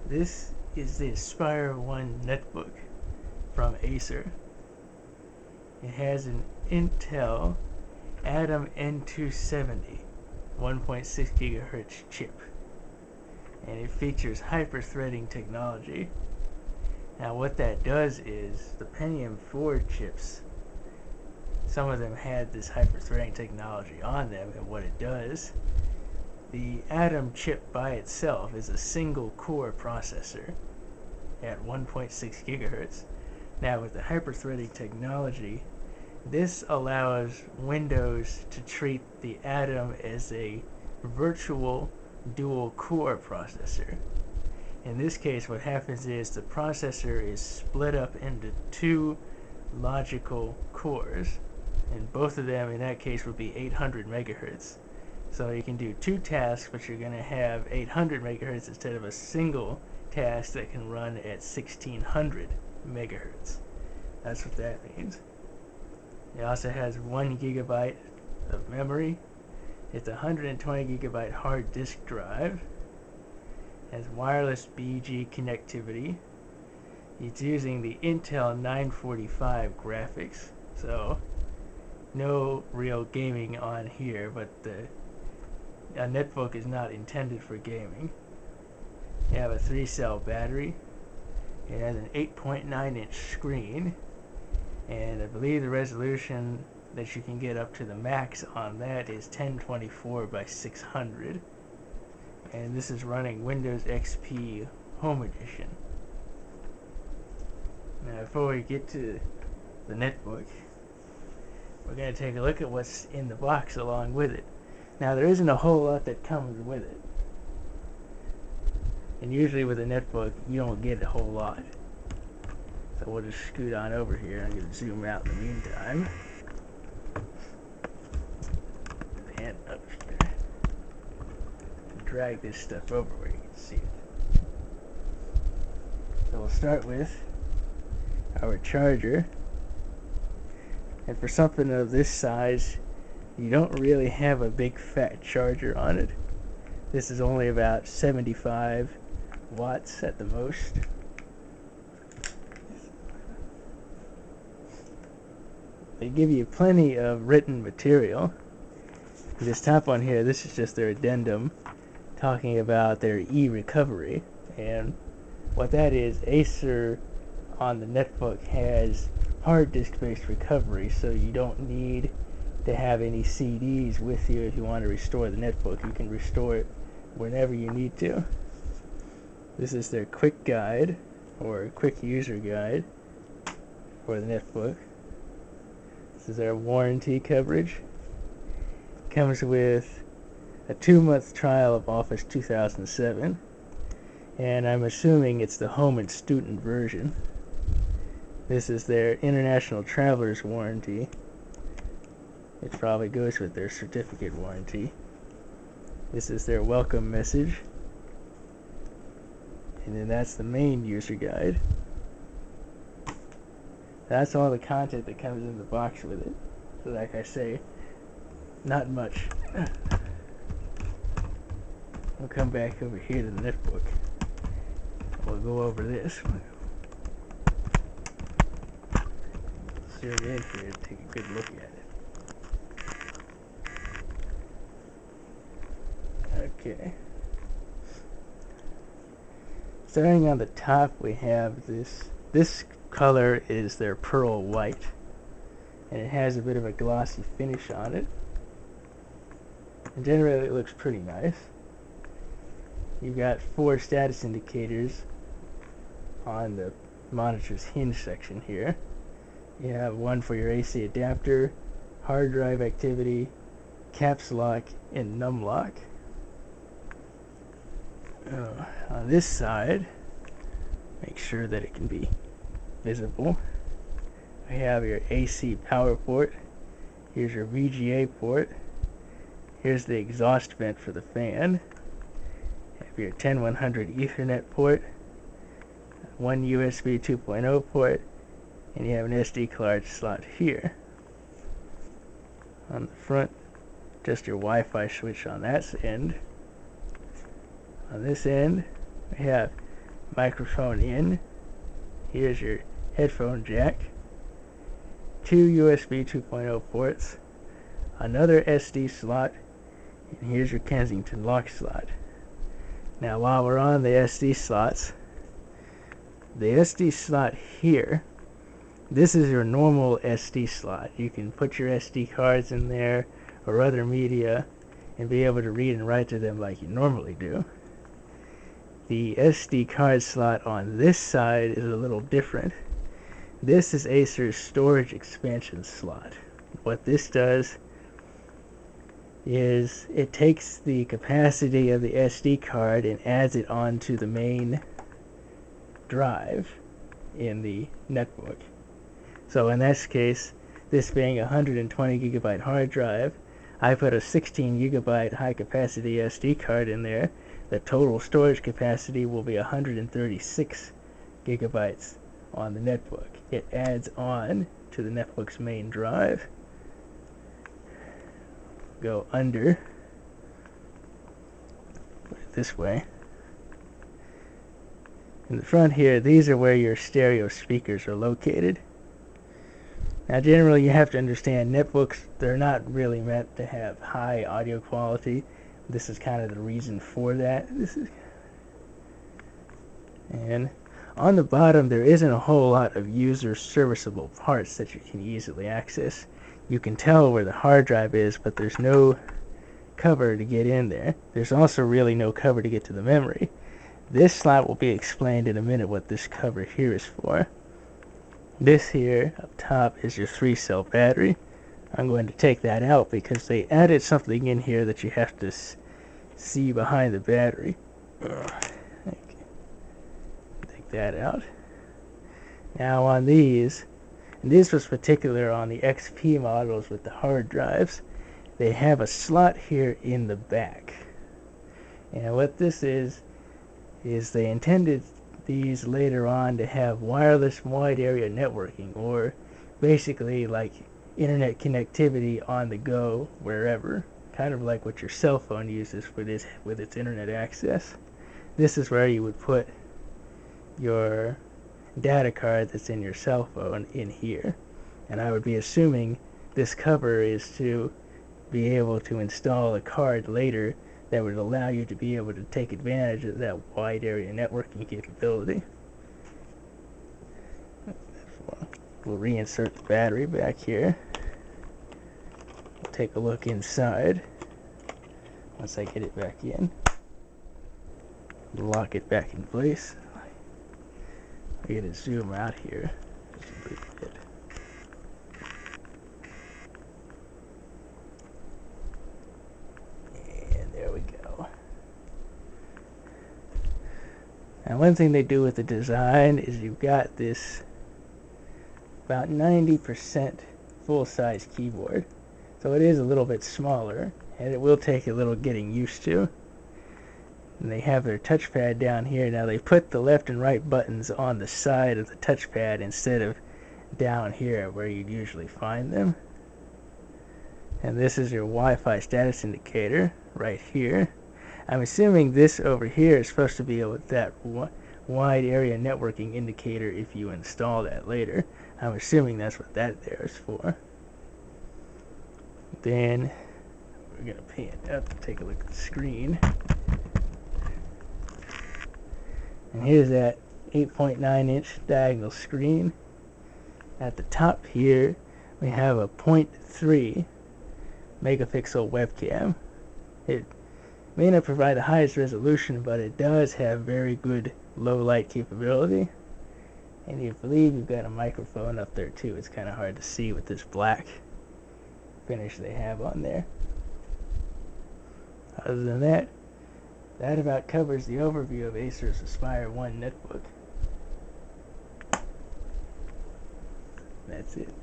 This is the Aspire One Netbook from Acer. It has an Intel Atom N270 1.6 gigahertz chip, and it features hyper-threading technology. Now what that does is the Pentium 4 chips, some of them had this hyper-threading technology on them, and what it does, the Atom chip by itself is a single core processor at 1.6 gigahertz. Now with the hyper-threading technology, this allows Windows to treat the Atom as a virtual dual core processor. In this case, what happens is the processor is split up into two logical cores, and both of them in that case would be 800 megahertz. So you can do two tasks, but you're going to have 800 megahertz instead of a single task that can run at 1600 megahertz. That's what that means. It also has 1 gigabyte of memory. It's a 120 gigabyte hard disk drive. It has wireless BG connectivity. It's using the Intel 945 graphics, so no real gaming on here, but a netbook is not intended for gaming. You have a 3-cell battery. It has an 8.9 inch screen, and I believe the resolution that you can get up to the max on that is 1024 by 600, and this is running Windows XP Home Edition. Now before we get to the netbook, we're going to take a look at what's in the box along with it. Now there isn't a whole lot that comes with it, and usually with a netbook you don't get a whole lot. So we'll just scoot on over here. I'm going to zoom out in the meantime. Pan up here. Drag this stuff over where you can see it. So we'll start with our charger. And for something of this size, you don't really have a big fat charger on it. This is only about 75 watts at the most. They give you plenty of written material. This top one here, this is just their addendum talking about their e-recovery, and what that is, Acer on the netbook has hard disk based recovery, so you don't need to have any CDs with you if you want to restore the netbook. You can restore it whenever you need to. This is their quick guide, or quick user guide for the netbook. This is their warranty coverage. Comes with a 2-month trial of Office 2007, and I'm assuming it's the home and student version. This is their international traveler's warranty. It probably goes with their certificate warranty. This is their welcome message, and then that's the main user guide. That's all the content that comes in the box with it. So like I say, not much. We'll come back over here to the netbook. We'll go over this. Zoom in here and take a good look at it. Okay. Starting on the top, we have this color is their pearl white, and it has a bit of a glossy finish on it, and generally it looks pretty nice. You've got 4 status indicators on the monitor's hinge section here. You have one for your AC adapter, hard drive activity, caps lock, and num lock. On this side, make sure that it can be visible. We have your AC power port. Here's your VGA port. Here's the exhaust vent for the fan. You have your 10100 Ethernet port, one USB 2.0 port, and you have an SD card slot here. On the front, just your Wi-Fi switch on that end. On this end, we have microphone in. Here's your headphone jack. 2 USB 2.0 ports. Another SD slot. And here's your Kensington lock slot. Now while we're on the SD slots, the SD slot here, this is your normal SD slot. You can put your SD cards in there or other media and be able to read and write to them like you normally do. The SD card slot on this side is a little different. This is Acer's storage expansion slot. What this does is it takes the capacity of the SD card and adds it onto the main drive in the netbook. So in this case, this being a 120 gigabyte hard drive, I put a 16 gigabyte high capacity SD card in there. The total storage capacity will be 136 gigabytes on the netbook. It adds on to the netbook's main drive. Go under, put it this way. In the front here, these are where your stereo speakers are located. Now generally you have to understand netbooks, they're not really meant to have high audio quality. This is kind of the reason for that. And on the bottom there isn't a whole lot of user serviceable parts that you can easily access. You can tell where the hard drive is, but there's no cover to get in there. There's also really no cover to get to the memory. This slot will be explained in a minute what this cover here is for. This here up top is your 3-cell battery. I'm going to take that out because they added something in here that you have to see behind the battery. Take that out. Now on these, and this was particular on the XP models with the hard drives, they have a slot here in the back. And what this is they intended these later on to have wireless wide area networking, or basically like internet connectivity on the go wherever, kind of like what your cell phone uses with its internet access. This is where you would put your data card that's in your cell phone in here, and I would be assuming this cover is to be able to install a card later that would allow you to be able to take advantage of that wide area networking capability. We'll reinsert the battery back here. We'll take a look inside once I get it back in. Lock it back in place. I'm going to zoom out here just a little bit. And there we go. Now one thing they do with the design is you've got this about 90% full-size keyboard. So it is a little bit smaller, and it will take a little getting used to. And they have their touchpad down here. Now they put the left and right buttons on the side of the touchpad instead of down here where you'd usually find them. And this is your Wi-Fi status indicator right here. I'm assuming this over here is supposed to be that wide area networking indicator if you install that later. I'm assuming that's what that there is for. Then we're going to pan it up and take a look at the screen. And here's that 8.9-inch diagonal screen. At the top here, we have a 0.3 megapixel webcam. It may not provide the highest resolution, but it does have very good low light capability. And you believe you've got a microphone up there too. It's kind of hard to see with this black finish they have on there. Other than that, that about covers the overview of Acer's Aspire One Netbook. That's it.